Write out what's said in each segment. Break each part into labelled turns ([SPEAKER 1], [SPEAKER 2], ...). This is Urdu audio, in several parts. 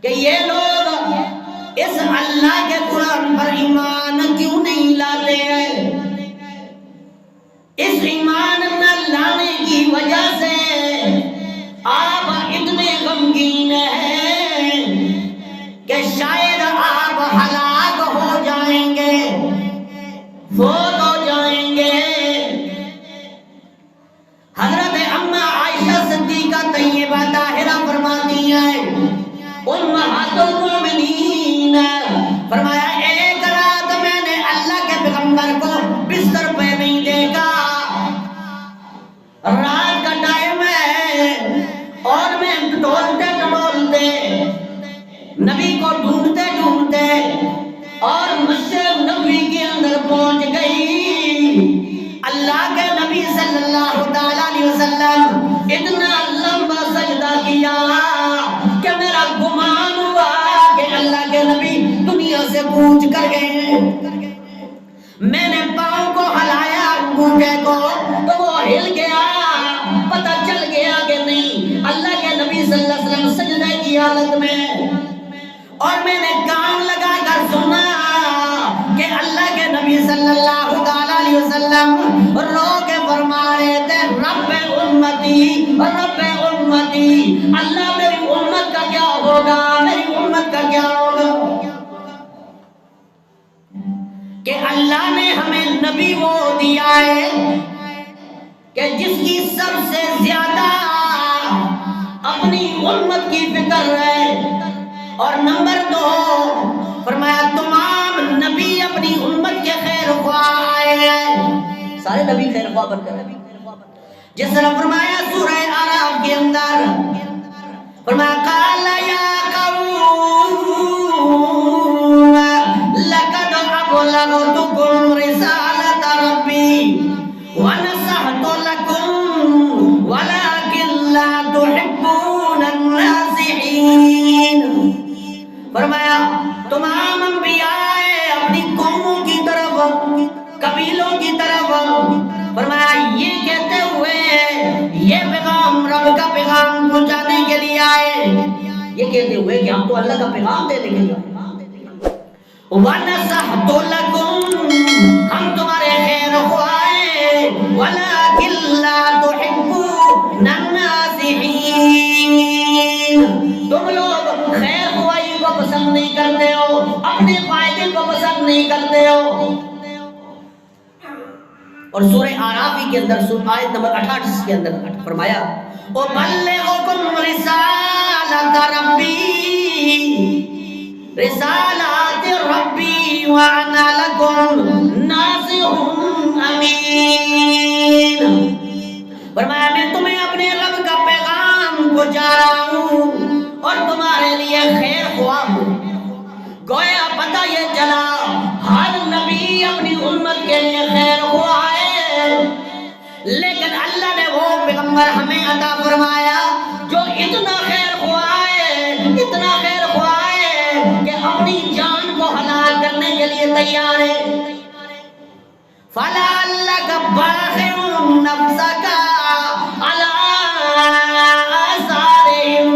[SPEAKER 1] کہ یہ لوگ اس اللہ کے قرآن پر ایمان کیوں نہیں لاتے ہیں؟ اس ایمان نہ لانے کی وجہ سے آپ اتنے غمگین ہیں کہ شاید آپ ہلاک ہو جائیں گے، فوت ہو جائیں گے۔ حضرت اما عائشہ صدیقہ طیبہ طاہرہ فرماتی ہیں، امہات المومنین، فرمایا ایک رات میں نے اللہ کے پیغمبر کو بستر پہ نہیں دیکھا، رات کا ٹائم ہے اور میں ٹٹولتے نبی کو ڈھونڈتے اور مسجد نبوی کے اندر پہنچ گئی۔ اللہ کے نبی صلی اللہ تعالیٰ علیہ وسلم اتنا لمبا سجدہ کیا کہ میرا گمان ہوا کہ اللہ کے نبی دنیا سے کوچ کر گئے۔ میں نے پاؤں کو ہلایا انگوٹھے کو تو وہ ہل گیا، پتہ چل گیا کہ نہیں اللہ کے نبی صلی اللہ علیہ وسلم سجدے کی حالت میں، اور میں نے کان لگا کر سنا کہ اللہ کے نبی صلی اللہ تعالیٰ علیہ وسلم رو کے فرما رہے تھے، رب امتی رب امتی، اللہ میری امت کا کیا ہوگا، میری امت کا کیا ہوگا؟ کہ اللہ نے ہمیں نبی وہ دیا ہے کہ جس کی سب سے زیادہ اپنی امت کی فکر ہے، اور نمبر 2 فرمایا تمام نبی اپنی امت کے خیر خواہ آئے ہیں، سارے نبی خیر خواہ بن کر، جس طرح فرمایا سورہ اعراف کے اندر، فرمایا قال یا قوم لقد ابلغتکم رسالۃ ربی ونصحت لکم ولکن لا تحبون الناصحین۔ فرمایا تمام انبیاء اپنی قوموں کی طرف، قبیلوں کی طرف، فرمایا یہ کہتے ہوئے یہ پیغام رب کا پیغام پہنچانے کے لیے آئے، یہ کہتے ہوئے کہ ہم تو اللہ کا پیغام دینے کے لیے آئے، وَنَصَحْتُ لَكُمْ، ہم تمہارے خیر خواہ ہیں، وَلَكِنْ لَا تُحِبُّونَ النَّاصِحِينَ، تم لوگ خیر خواہی کو پسند نہیں کرتے ہو، اپنے فائدے کو پسند نہیں کرتے ہو۔ اور سورہ اعراف کے اندر آیت نمبر 68 کے اندر فرمایا وَبَلِّغُكُمْ رِسَالَةَ رَبِّي رِسَالَاتِ رَبِّي وَأَنَا لَكُمْ نَاصِحٌ أَمِينٌ۔ فرمایا میں تمہیں اپنے رب کا پیغام پہنچا رہا ہوں اور تمہارے لیے خیر خواہ ہوں۔ گویا پتہ یہ چلا ہر نبی اپنی امت کے لیے خیر خواہ ہے، لیکن اللہ نے وہ پیغمبر ہمیں عطا فرمایا جو اتنا خیر خواہ ہے، اتنا خیر خواہ ہے کہ اپنی جان کو حلال کرنے کے لیے تیار ہے۔ فَلَعَلَّكَ بَاخِعٌ نَفْسَكَ عَلَىٰ آثَارِهِمْ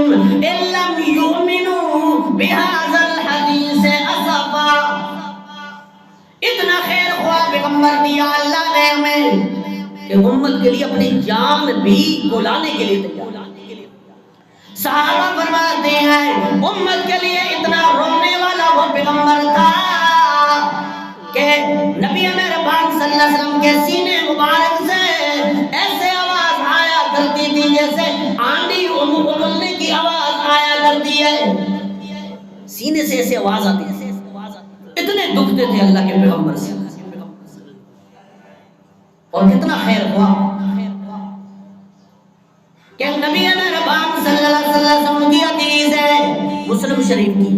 [SPEAKER 1] إِن لَّمْ يُؤْمِنُوا بِهَٰذَا الْحَدِيثِ أَسَفًا۔ اتنا خیر خواہ پیغمبر دیا اللہ نے ہمیں کہ امت کے لیے اپنی جان بھی گلانے کے لیے تیار۔ صحابہ فرماتے ہیں امت کے لیے اتنا رونے والا وہ پیغمبر تھا کہ نبی مہربان صلی اللہ علیہ وسلم کے سینے مبارک سے ایسے آواز آیا کرتی تھی جیسے آندھی اگلنے کی آواز آیا کرتی ہے، سینے سے ایسے آواز آتی ہے، اتنے دکھتے تھے اللہ کے پیغمبر سے۔ اور کتنا خیر ہوا کہ نبی مہربان صلی اللہ علیہ وسلم کی حدیث ہے مسلم شریف کی،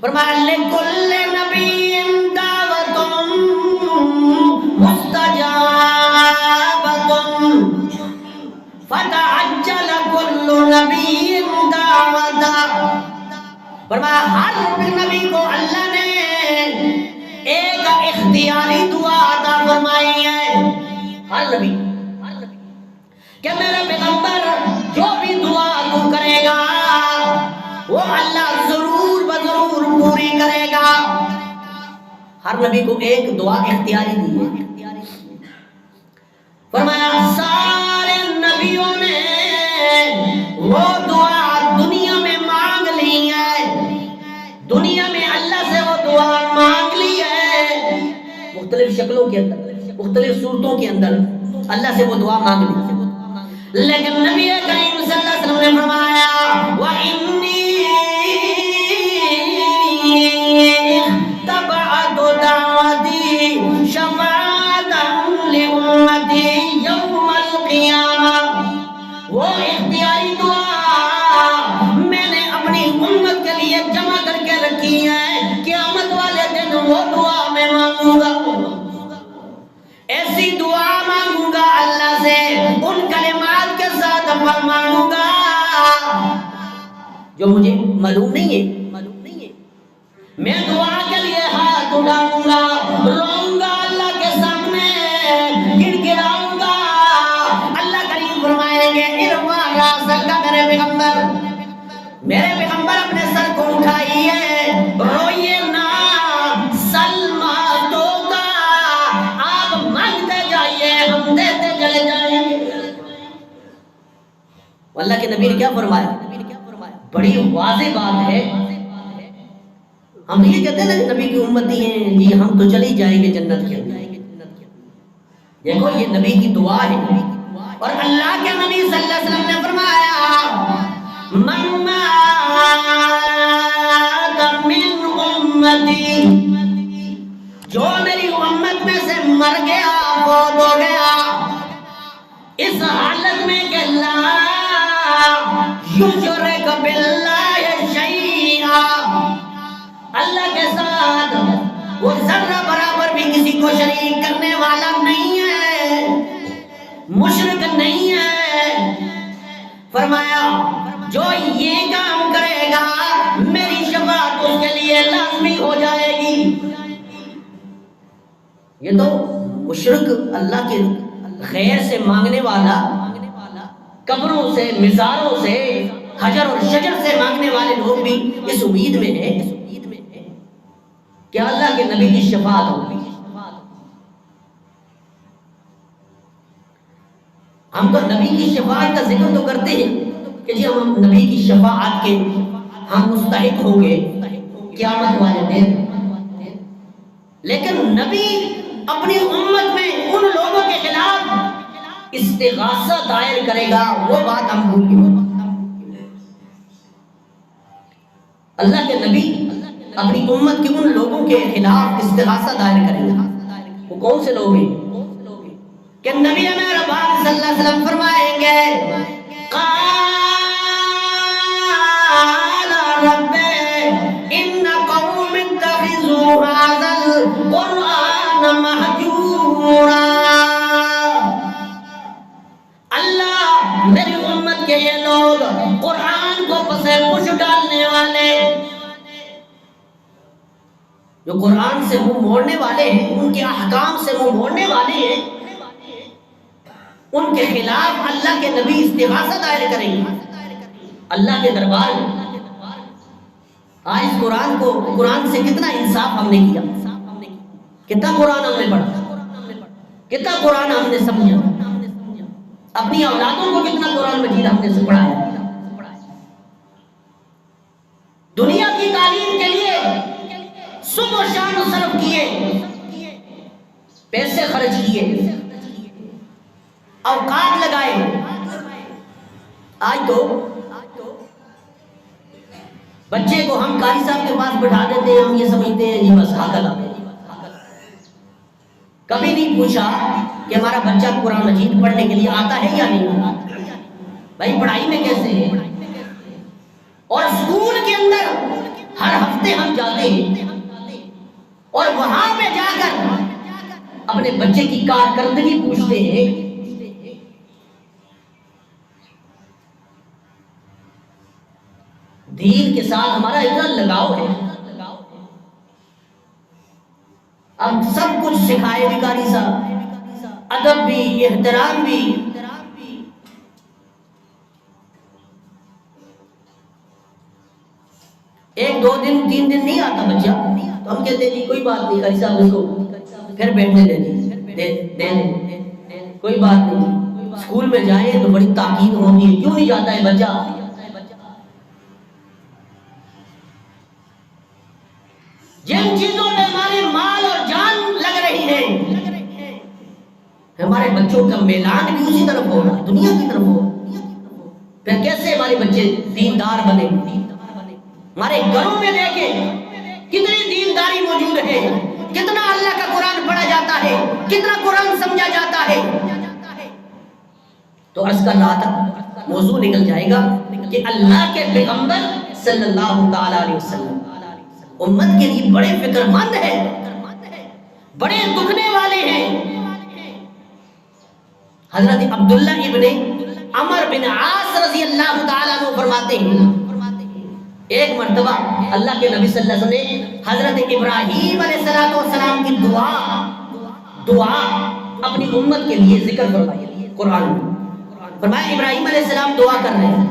[SPEAKER 1] فرمایا لِكُلِّ نَبِيٍّ دَعْوَةٌ مُسْتَجَابَةٌ فَتَعَجَّلَ كُلُّ نَبِيٍّ دَعْوَتَهُ۔ فرمایا ہر نبی کو اللہ نے ایک اختیاری دعا عطا فرمائی ہے، ہر نبی کہ میرا پیغمبر جو بھی دعا تو کرے گا وہ اللہ ہر نبی کو ایک دعا اختیاری دی ہے. فرمایا سارے نبیوں نے وہ دعا دنیا میں مانگ لی ہے، دنیا میں اللہ سے وہ دعا مانگ لی ہے، مختلف شکلوں کے اندر، مختلف صورتوں کے اندر اللہ سے وہ دعا مانگ لی. لیکن نبی کریم صلی اللہ علیہ وسلم نے فرمایا وَإِنِّي تَبْعَتُ دَعْوَتِي شَفَاعَةً لِأُمَّتِي يَوْمَ الْقِيَامَةِ، وہ اختیاری دعا میں نے اپنی امت کے لیے جمع کر کے رکھی ہے، قیامت والے دن وہ دعا میں مانگوں گا، ایسی دعا مانگوں گا اللہ سے، ان کلمات کے ساتھ مانگوں گا جو مجھے معلوم نہیں ہے. میں دعا کے لیے ہاتھ اٹھاؤں گا، روؤں گا اللہ کے سامنے، گر گراؤں گا. اللہ کریم فرمائیں گے ارفع راسک کا میرے پیغمبر، میرے پیغمبر اپنے سر کو اٹھائیے، روئیے نا، سلما تو کا آپ مانگتے جائیے، ہم دیتے چلے جائیں گے. اللہ کے نبی نے کیا فرمایا؟ بڑی واضح بات ہے. ہم یہ کہتے ہیں نا کہ نبی کی امتی ہیں جی ہم تو چلی جائیں گے جنت کے اندر. دیکھو یہ نبی کی دعا ہے، اور اللہ کے نبی صلی اللہ علیہ وسلم نے فرمایا من مات من امتی، جو میری امت میں سے مر گیا، فوت ہو گیا اس حالت میں کہ لا یشرک باللہ شیئا، اللہ کے ساتھ وہ ذرہ برابر بھی کسی کو شریک کرنے والا نہیں ہے، مشرک نہیں ہے. فرمایا جو یہ کام کرے گا میری شفاعت اس کے لیے لازمی ہو جائے گی. یہ تو مشرک اللہ کے غیر سے مانگنے والا، قبروں سے، مزاروں سے، حجر اور شجر سے مانگنے والے لوگ بھی اس امید میں ہیں کہ اللہ کے نبی کی شفاعت ہوگی. ہم تو نبی کی شفاعت کا ذکر تو کرتے ہیں کہ جی ہم نبی کی شفاعت کے ہم مستحق ہوں گے قیامت والے دن، لیکن نبی اپنی امت میں ان لوگوں کے خلاف استغاثہ دائر کرے گا، وہ بات ہم بھول گئے. اللہ کے نبی اپنی امت کے ان لوگوں کے خلاف استغاثہ دائر کریں گے. وہ کون سے لوگ ہیں کہ نبی مہربان صلی اللہ علیہ وسلم فرمائیں گے قال رب ان قوم اتخذوا هذا القرآن مہجورا، اللہ میری امت کے یہ لوگ قرآن کو پس پش ڈالنے والے، جو قرآن سے منہ موڑنے والے ہیں، ان کے احکام سے منہ موڑنے والے ہیں، ان کے خلاف اللہ کے نبی استغاثہ دائر کریں گے اللہ کے دربار میں. آج اس قرآن سے کتنا انصاف ہم نے کیا، کتنا قرآن ہم نے پڑھا، کتنا قرآن ہم نے سمجھا، اپنی اولادوں کو کتنا قرآن مجید ہم نے پڑھایا. دنیا کی تعلیم کے لیے صبح و شام صرف کیے، پیسے خرچ کیے، اوقات لگائے. آج تو بچے کو ہم قاری صاحب کے پاس بٹھا دیتے ہیں، ہم یہ سمجھتے ہیں جی بس حاصل آتے ہیں. کبھی نہیں پوچھا کہ ہمارا بچہ قرآن مجید پڑھنے کے لیے آتا ہے یا نہیں آتا، بھائی پڑھائی میں کیسے ہے. اور اسکول کے اندر ہر ہفتے ہم جاتے ہیں اور وہاں پہ جا کر اپنے بچے کی کارکردگی پوچھتے ہیں. دین کے ساتھ ہمارا اتنا لگاؤ ہے، اب سب کچھ سکھائے بھی قاری صاحب، ادب بھی، احترام بھی. ایک دو دن تین دن نہیں آتا بچہ تو ہم کہتے ہیں جی کوئی بات نہیں، قاری صاحب اس کو پھر بیٹھنے دے دیں، کوئی بات نہیں، اسکول میں جائیں تو بڑی تاکید ہوگی، کیوں نہیں جاتا ہے بچہ؟ جن چیزوں میں ہمارے مال اور جان لگ رہی ہے، ہمارے بچوں کا میلان بھی اسی طرف ہوگا، دنیا کی طرف ہوگا، پھر کیسے ہمارے بچے دیندار بنے؟ ہمارے گھروں میں دیکھیں کتنی دینداری موجود ہے، کتنا اللہ کا قرآن پڑھا جاتا ہے، کتنا قرآن سمجھا جاتا ہے۔ تو عرض کا رہا تھا موضوع نکل جائے گا کہ اللہ کے پیغمبر صلی اللہ تعالی علیہ وسلم امت کے لیے بڑے فکر مند ہیں، بڑے دکھنے والے ہیں۔ حضرت عبداللہ ابن عمر بن عاص رضی اللہ تعالیٰ عنہ فرماتے ہیں ایک مرتبہ اللہ کے نبی صلی اللہ علیہ وسلم نے حضرت ابراہیم علیہ السلام کی دعا اپنی امت کے لیے ذکر فرمائی قرآن میں۔ فرمایا ابراہیم علیہ السلام دعا کر رہے ہیں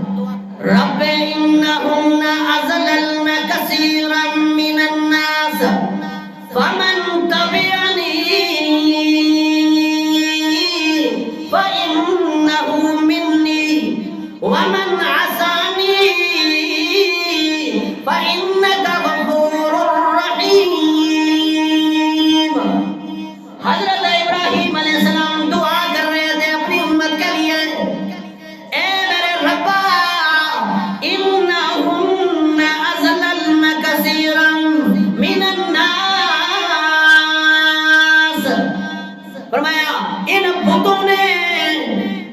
[SPEAKER 1] رب انہن اضللن کثیرا من الناس فمن تبعنی فإنه منی ومن عصانی فإنك غفور رحیم۔ حضرت ابراہیم علیہ السلام دعا کر رہے تھے اپنی امت کے لیے، اے میرے ربا انہن اضللن کثیرا من الناس، فرمایا ان بتوں نے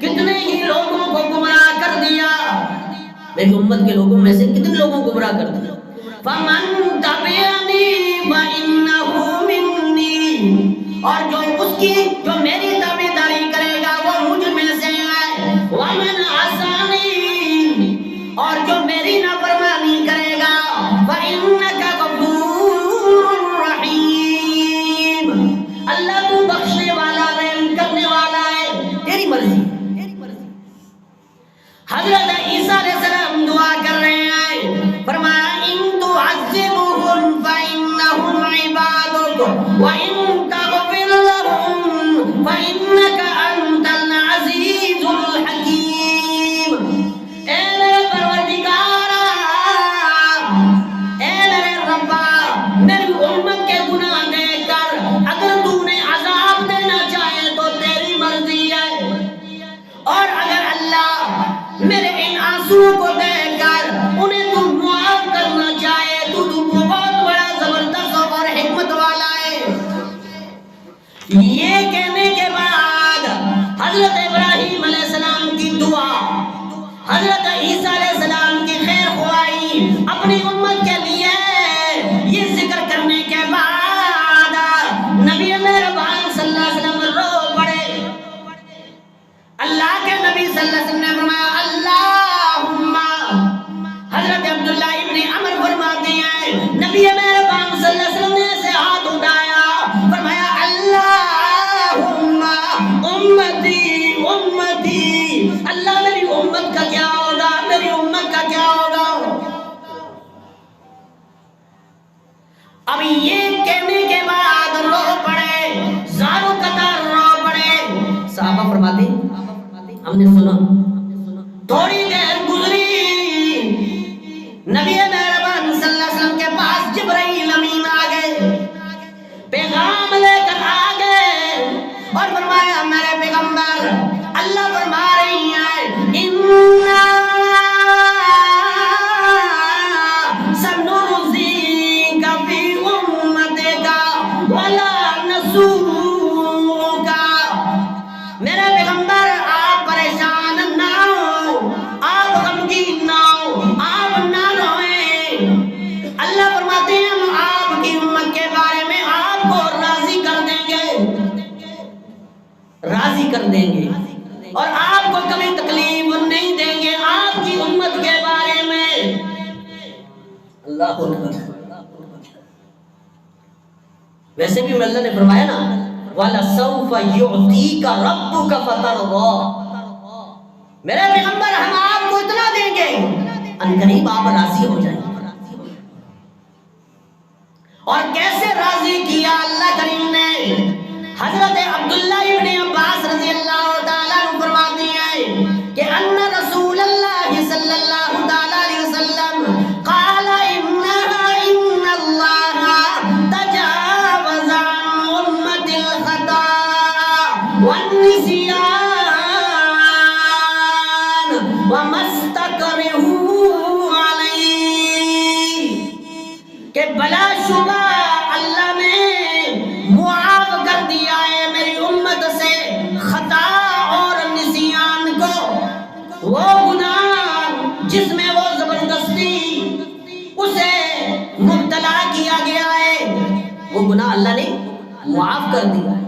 [SPEAKER 1] کتنے ہی لوگوں کو گمراہ کر دیا، میری امت کے لوگوں میں سے کتنے لوگوں کو گمراہ کر دیا۔ فمن تبعنی فإنہ منی، اور جو میری تابعداری کرے گا وہ مجھ میں سے ہے، ومن عصانی، اور جو میری نافرمانی کرے گا فإنک غفور رحیم، اللہ تو بخشنے والا رحم کرنے والا ہے، تیری مرضی۔ حضرت عیسیٰ علیہ السلام دعا کر رہے ہیں، فرمایا ان تعذبهم فإنهم عبادك وإن تغفر لهم فإنك أنت العزيز الحكيم۔ اے میرے پروردگار، اے میرے ربا، میری امت کے گناہ دیکھ کر اگر تو نے عذاب دینا چاہے تو تیری مرضی ہے، اور اگر اللہ میرے ان آنسوؤں کو دیکھ کر انہیں تو معاف کرنا چاہے تو بہت بڑا زبردست اور حکمت والا ہے۔ یہ کہنے کے بعد حضرت ابراہیم علیہ السلام کی دعا، حضرت عیسیٰ علیہ السلام کی خیر خواہی اپنی امت کے لیے، یہ ذکر کرنے کے بعد نبی مہربان صلی اللہ علیہ وسلم رو پڑے۔ اللہ کے نبی صلی اللہ علیہ وسلم نے فرمایا اللہم، حضرت عبداللہ ابن عمر فرماتے ہیں نبی مہربان صلی اللہ علیہ وسلم نے ایسے ہاتھ اٹھایا، فرمایا اللہم امتی امتی، اللہ میری امت کا کیا ہوگا، میری امت کا کیا ہوگا۔ اب یہ کہنے کے بعد رو پڑے، زاروں قطار رو پڑے۔ صحابہ فرماتے ہم نے سنا، تھوڑی دیر گزری، نبی مہربان صلی اللہ علیہ وسلم کے پاس جبرائیل امین آ گئے، پیغام لے کر آ گئے اور فرمایا میرے پیغمبر اللہ فرما رہی ہیں اِنَّا سَنُرْضِيكَ فِي أُمَّتِكَ وَلَا نَسُوءُكَ۔ میرے پیغمبر آپ پریشان نہ ہو، آپ غمگین نہ ہو، آپ نہ روئیں، اللہ فرماتے ہیں ہم آپ کی امت کے بارے میں آپ کو راضی کر دیں گے، راضی کر دیں گے، اور آپ کو کبھی تکلیف نہیں دیں گے آپ کی امت کے بارے میں۔ اللہ اکبر۔ ویسے بھی اللہ نے فرمایا نا وَلَسَوْفَ يُعْطِيكَ رَبُّكَ فَتَرْضَىٰ، میرے پیغمبر ہم آپ کو اتنا دیں گے ان قریب آپ راضی ہو جائیں گے۔ اور کیسے راضی کیا اللہ کریم نے. حضرت عبداللہ ابن عباس رضی اللہ تعالیٰ عنہ فرماتے ہیں کہ ان رسول اللہ صلی اللہ تعالیٰ علیہ وسلم قال ان اللہ تجاوز عن امت الخطا والنسیان وما استکرہوا علیہ، کہ بلا شبہ اللہ نے معاف کر دیا ہے میری امت سے خطا اور نسیان کو. وہ گناہ جس میں وہ زبردستی اسے مبتلا کیا گیا ہے وہ گناہ اللہ نے معاف کر دیا ہے.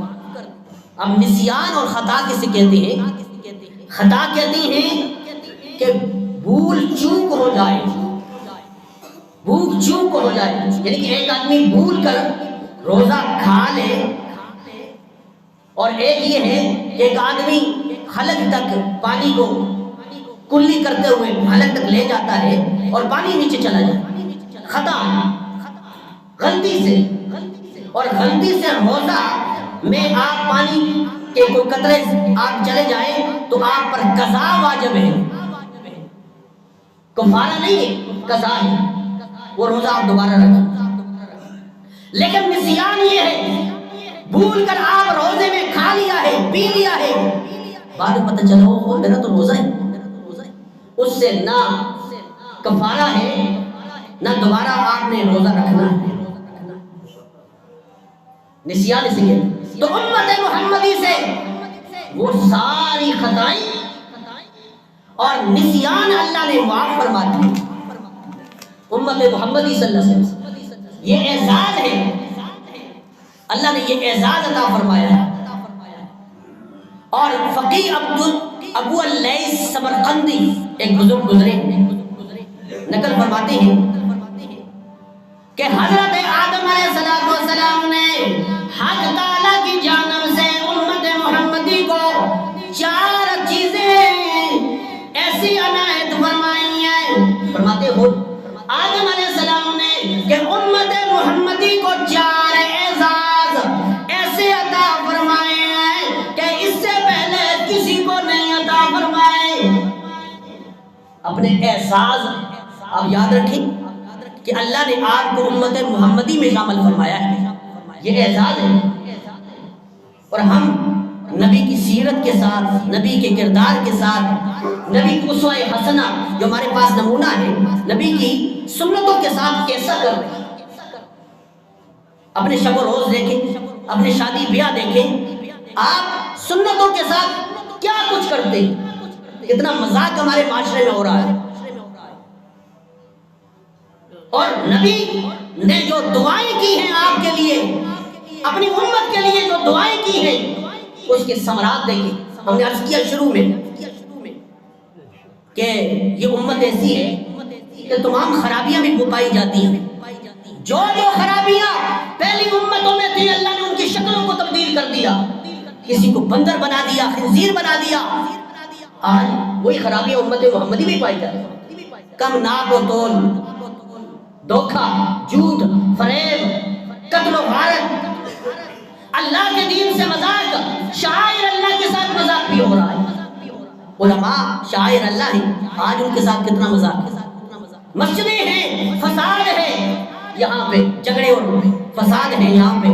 [SPEAKER 1] اب نسیان اور خطا کسے کہتے ہیں؟ خطا کہتے ہیں کہ بھول چوک ہو جائے، بھوک چوک ہو جائے، یعنی کہ ایک آدمی بھول کر روزہ کھا لے، اور ایک یہ ہے کہ ایک آدمی حلق تک پانی کو کلی کرتے ہوئے حلق تک لے جاتا ہے اور پانی نیچے چلا جائے. خطا غلطی سے، اور غلطی سے روزہ میں آپ پانی کے کوئی قطرے آپ چلے جائیں تو آپ پر قضا واجب ہے، کفارہ نہیں ہے، قضا ہے، وہ روزہ آپ دوبارہ رکھیں. لیکن نسیان یہ ہے بھول کر آپ روزے میں کھا لیا ہے، پی لیا ہے، بعد میں پتہ چلا ہو میرا تو روزہ ہے، اس سے نہ کفارہ ہے نہ دوبارہ آپ نے روزہ رکھنا ہے. نسیان اسے کہتے ہیں. تو امت محمدی سے وہ ساری خطائیں اور نسیان اللہ نے معاف فرما دی. امت محمدی صلی اللہ علیہ وسلم یہ اعزاز ہے، اللہ نے یہ اعزاز عطا فرمایا ہے. اور فقیہ ابو اللیث سمرقندی ایک بزرگ گزرے نقل فرماتے ہیں کہ حضرت آدم علیہ السلام نے حق تعالیٰ کی جانب سے امت محمدی کو 4 چیزیں ایسی عنایت فرمائی ہیں. فرماتے ہو آدم علیہ السلام نے کہ امت محمدی کو 4 اعزاز ایسے عطا فرمائے ہیں کہ اس سے پہلے کسی کو نہیں عطا فرمائے. اپنے اعزاز آپ یاد رکھیں کہ اللہ نے آپ کو امت محمدی میں شامل فرمایا ہے، یہ اعزاز ہے. اور ہم نبی کی سیرت کے ساتھ، نبی کے کردار کے ساتھ، نبی کی اسوہ حسنہ جو ہمارے پاس نمونہ ہے، نبی کی سنتوں کے ساتھ کیسا کر رہے ہیں. اپنے شب و روز دیکھیں، اپنے شادی بیاہ دیکھیں، آپ سنتوں کے ساتھ کیا کچھ کرتے ہیں. اتنا مذاق ہمارے معاشرے میں ہو رہا ہے. اور نبی نے جو دعائیں کی ہیں آپ کے لیے، اپنی امت کے لیے جو دعائیں کی ہیں، اس کے ثمرات دیکھیں. ہم نے عرض کیا شروع میں کہ یہ امت ایسی ہے کہ تمام خرابیاں بھی پائی جاتی ہیں. جو خرابیاں پہلی امتوں میں تھی اللہ نے ان کی شکلوں کو تبدیل کر دیا، کسی کو بندر بنا دیا، خنزیر بنا دیا. آج وہی خرابیاں امت محمدی میں پائی جاتی ہیں. کم ناپ و تول، دھوکہ، جھوٹ، فریب، قتل و غارت، اللہ کے دین سے مذاق، شاعر اللہ کے ساتھ مذاق بھی ہو رہا ہے. علماء شاعر اللہ ہیں، آج ان کے ساتھ کتنا مذاق ہے. مسجدیں ہیں، فساد ہے یہاں پہ، جھگڑے اور فساد ہے یہاں پہ.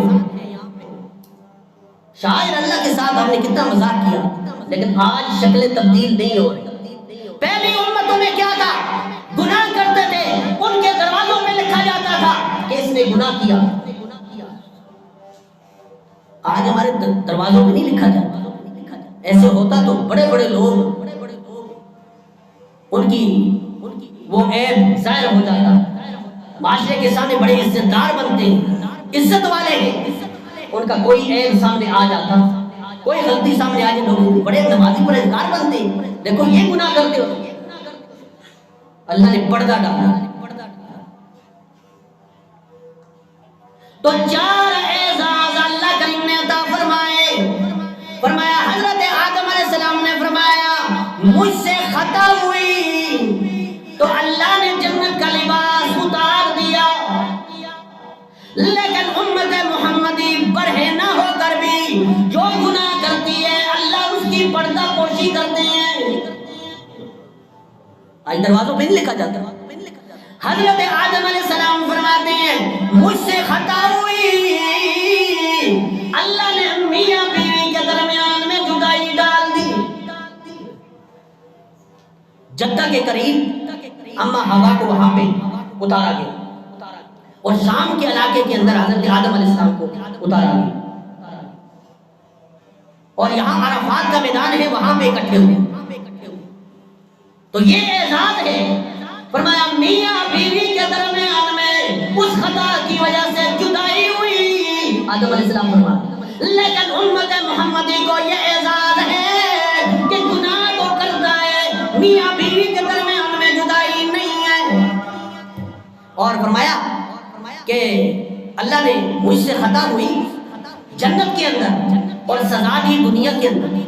[SPEAKER 1] شاعر اللہ کے ساتھ ہم نے کتنا مذاق کیا، لیکن آج شکلیں تبدیل نہیں ہو رہی. پہلی امتوں میں کیا تھا؟ گناہ کرتے تھے، ان کے دروازوں پہ لکھا جاتا تھا کہ اس نے گناہ کیا. آج ہمارے دروازوں پہ نہیں لکھا جاتا. ایسے ہوتا تو بڑے بڑے لوگ ان کی وہ عیب ظاہر ہو جاتا، معاشرے کے سامنے بڑے عزت دار بنتے، عزت والے ہیں، ان کا کوئی عیب سامنے آ جاتا، کوئی غلطی سامنے آ جائے، لوگ بڑے نمازی پرہیزگار بنتے. دیکھو یہ گناہ کرتے ہو. اللہ نے پردہ ڈالا. تو 4 اعزاز اللہ کریم نے عطا فرمائے. فرمایا حضرت آدم علیہ السلام نے فرمایا مجھ سے خطا ہوئی تو اللہ نے جنت کا لباس اتار دیا. لیکن امت محمدی برہے نہ ہو کر بھی جو گناہ کرتی ہے اللہ اس کی پردہ پوشی کرتے ہیں۔ آج دروازوں پہ نہیں لکھا جاتا، حضرت آدم علیہ السلام فرماتے ہیں مجھ سے خطا ہوئی، اللہ نے میاں بیوی کے درمیان میں جدائی ڈال دی۔ جدہ کے قریب اما حوا کو وہاں پہ اتارا گیا اور شام کے علاقے کے اندر حضرت آدم علیہ السلام کو اتارا گیا، اور یہاں عرفات کا میدان ہے وہاں پہ اکٹھے ہوئے۔ تو یہ اعزاز ہے، فرمایا میاں بیوی کے درمیان میں اس خطا کی وجہ سے جدائی ہوئی، آدم علیہ السلام فرمایا، لیکن امت محمدی کو یہ اعزاز ہے کہ گناہ تو کرتا ہے، میاں بیوی کے درمیان میں جدائی نہیں ہے۔ اور فرمایا کہ اللہ نے مجھ سے خطا ہوئی جنت کے اندر اور سزا دی دنیا کے اندر،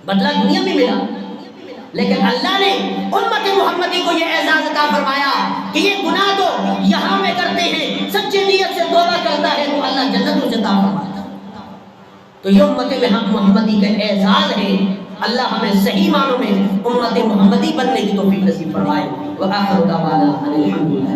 [SPEAKER 1] بدلہ دنیا میں ملا، لیکن اللہ نے امت محمدی کو یہ اعزاز عطا فرمایا کہ یہ گناہ تو یہاں میں کرتے ہیں، سچی نیت سے توبہ کرتا ہے تو اللہ جنت اسے عطا فرماتا۔ تو یہ امت محمدی کا اعزاز ہے، اللہ ہمیں صحیح معنوں میں امت محمدی بننے کی توفیق نصیب فرمائے۔ وآخر دعوانا الحمدللہ۔